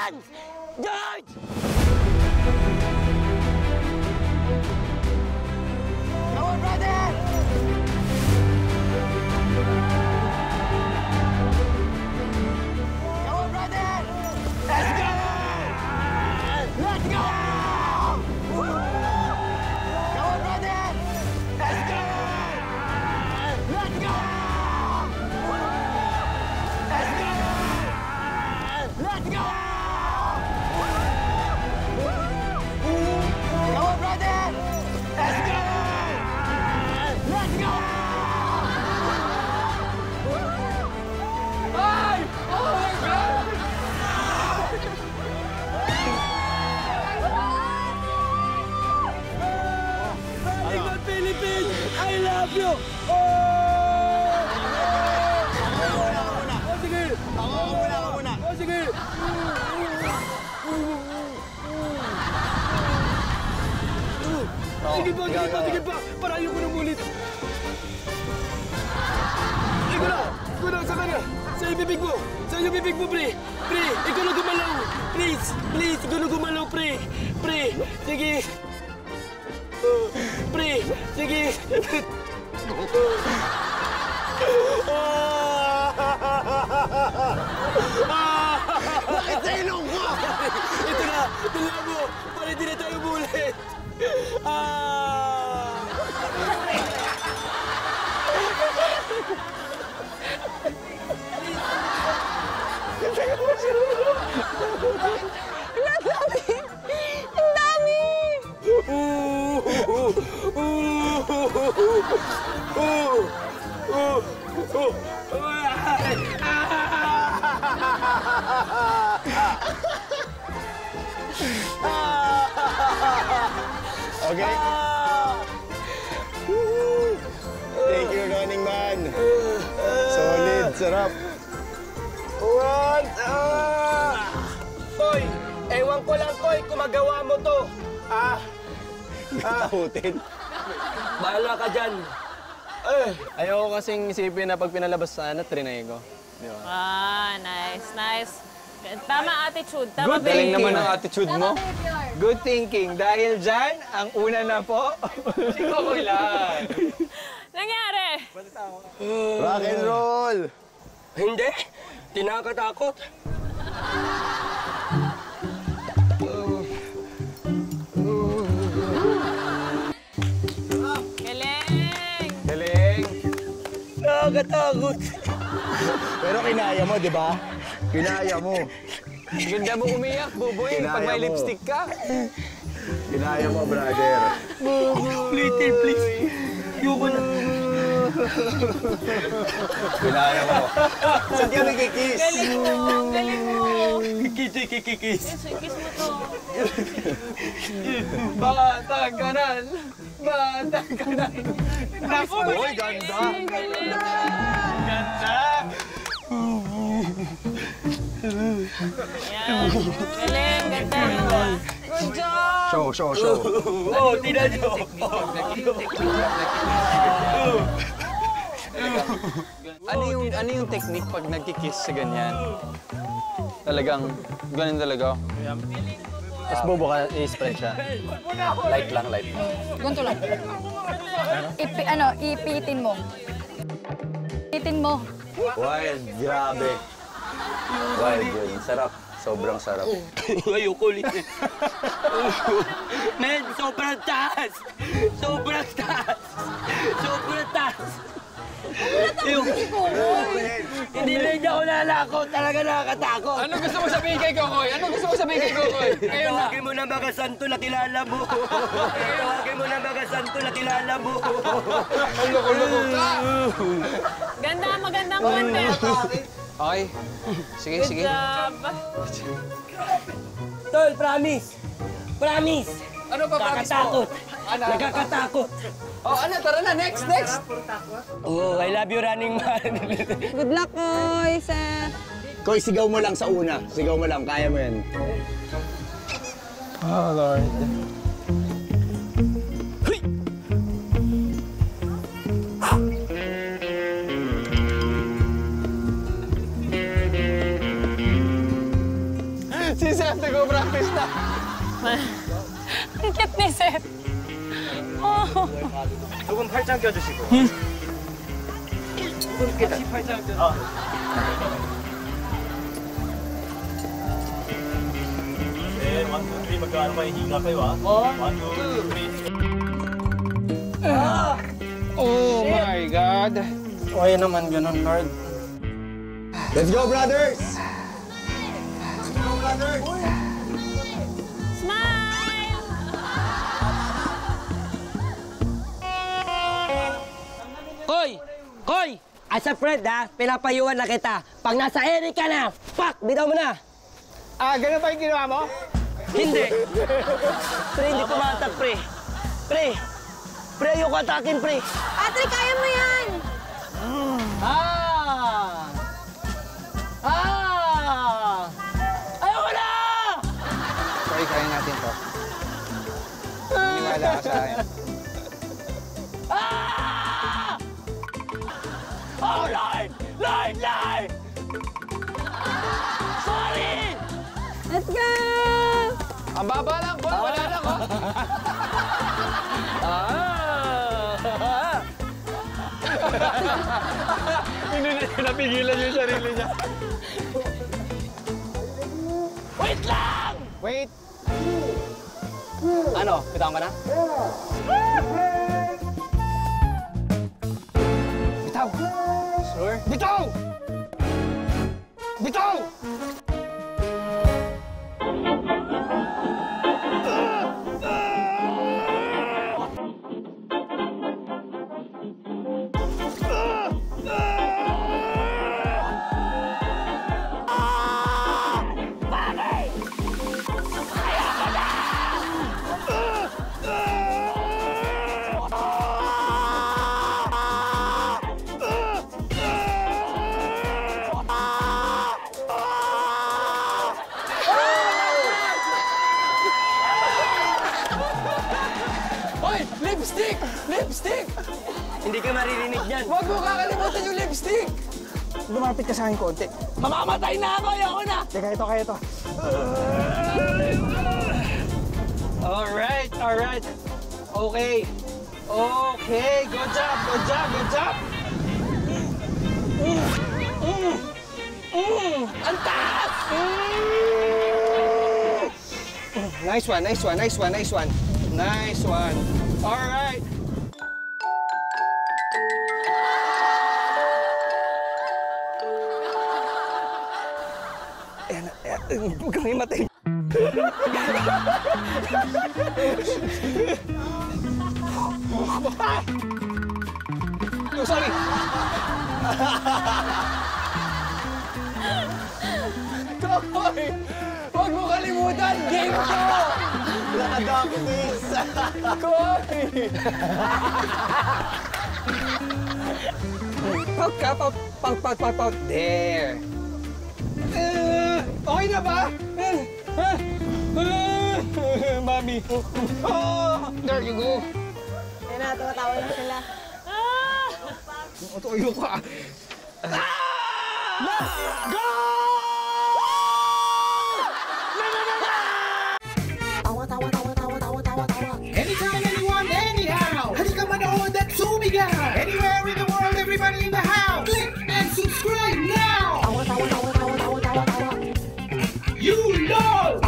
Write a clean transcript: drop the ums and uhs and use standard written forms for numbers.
hands! George! Come on, brother! Come on, brother! Let's go! Let's go! Come on, brother! Let's go! Let's go! Let's go! Let's go! Come on, brother! Let's go! Let's go! Ay! Oh my God! Very good, Philippines! I love you! Oh! Oh, sige! Ako muna! Oh, sige! Sige pa! Parayo ko ng ulit! Ikaw na! Sa kanya! Sa ibibig mo! Sa ibibig mo, pre! Pre! Ikaw na gumalaw! Please! Please! Ikaw na gumalaw, pre! Pre! Sige! Pre! Sige! Bakit sa ilong ko? Ito na! Dala mo! Para hindi na tayo bulit! Ang dami! Okay? Thank you, Running Man. Solid, sarap. What? Toy! Ewan ko lang, Toy, kung magawa mo to. Takutin. Bahala ka dyan. Ayoko kasing isipin na pag pinalabas sana, trinay ko. Di ba? Nice. Tama attitude. Tama Good galing behavior. naman ang attitude mo. Good thinking. Dahil dyan, ang una na po, si Kokoy lang. Nangyari? Rock and roll! Hindi. Tinakatakot. Galing! Galing. Nakakatakot. Pero kinaya mo, di ba? Kinaya mo. Ganda mo umiyak, Buboy, pag may Kinaya mo. lipstick ka. Kinaya mo, brother. Please. Ayoko na. Kinaya mo. Saan ka nagkikiss? Galing mo! Kikis. Kiss mo to. Batang kanan! Batang kanan! Naku! Uy, ganda! Ganda! Yan. Galing, ganda. Good job! Show. Oo, tinan nyo. Ano yung technique pag nagkikiss sa ganyan? Talagang, ganun talaga. Tapos bubo ka, i-spread siya. Light lang. Ganito lang. Ipitin mo. Ipitin mo. Wild, grabe. Wild yun. Sarap. Sobrang sarap. Ayoko ulit. Men, sobrang taas. Sobrang taas. Hindi rin niya ako lalakot. Talaga nakakatakot. Anong gusto mo sabihin kay Kokoy? Ngayon na. Tawagin mo na mga santo na kilala mo. Tawagin mo na mga santo na kilala mo. Ang loko-loko ka! Ganda, magandang content. Okay. Sige. Good job. Tol, promise. Ano pa practice mo? Nakakatakot. Nakakatakot. Oh, tara na, next! Oh, I love you, Running Man. Good luck, Koy, Seth. Koy, sigaw mo lang sa una. Sigaw mo lang. Kaya mo yan. Oh, Lord. Si Seth Seth, nag-practice na. Ang cute ni Seth. Oh. 조금 팔짱 껴주시고. 같이 팔짱 껴. 네, 1, 2, 3 magkano mahihinga kayo ah? 1, 2, 3. Oh my God. Why naman ganun, Lord? Let's go, brothers! Smile! Koy! Koy! As a friend ha, pinapayuhan na kita. Pag nasa area ka na, fuck! Bitaw mo na! Ah, ganun pa yung ginawa mo? Hindi! Pre, hindi pumatag, pre. Pre! Pre, ayoko atakin, pre. Patrick, kaya mo yan! Ah! Ah! Ayoko na! Sorry, kaya natin to. Maniwala ka sa akin. Ah! Oh, Lord! Lord, Lord! Sorry! Let's go! Ang baba lang, boy. Wala lang, oh. Napigilan yung sarili niya. Wait lang! Wait. Ano? Bitaw ka na? Bitaw. Sure? Bitaw! Bitaw! Hoy! Lipstick! Lipstick! Hindi ka maririnig niyan. Huwag mo kakalimutan yung lipstick! Lumapit ka sa akin konti. Mamamatay na ako! Ayoko na! Teka, ito, kaya ito. Alright, alright. Okay. Okay, good job, good job, good job. Ang taas! Nice one, nice one, nice one, nice one. Nice one. All right. Huwag kang himatay. Oh, sorry. Koy! Huwag mo kalimutan! Game ko! Nakadaktis! Koy! Pout ka, pout, pout, pout, pout, pout. There. Okay na ba? Mami. Oh, there you go. Ayun na, tumatawa na sila. Tuyo ka. Go! Anytime, anyone, anyhow. Halika manood at sumigaw. Anywhere in the world, everybody in the house. Click and subscribe now. You know.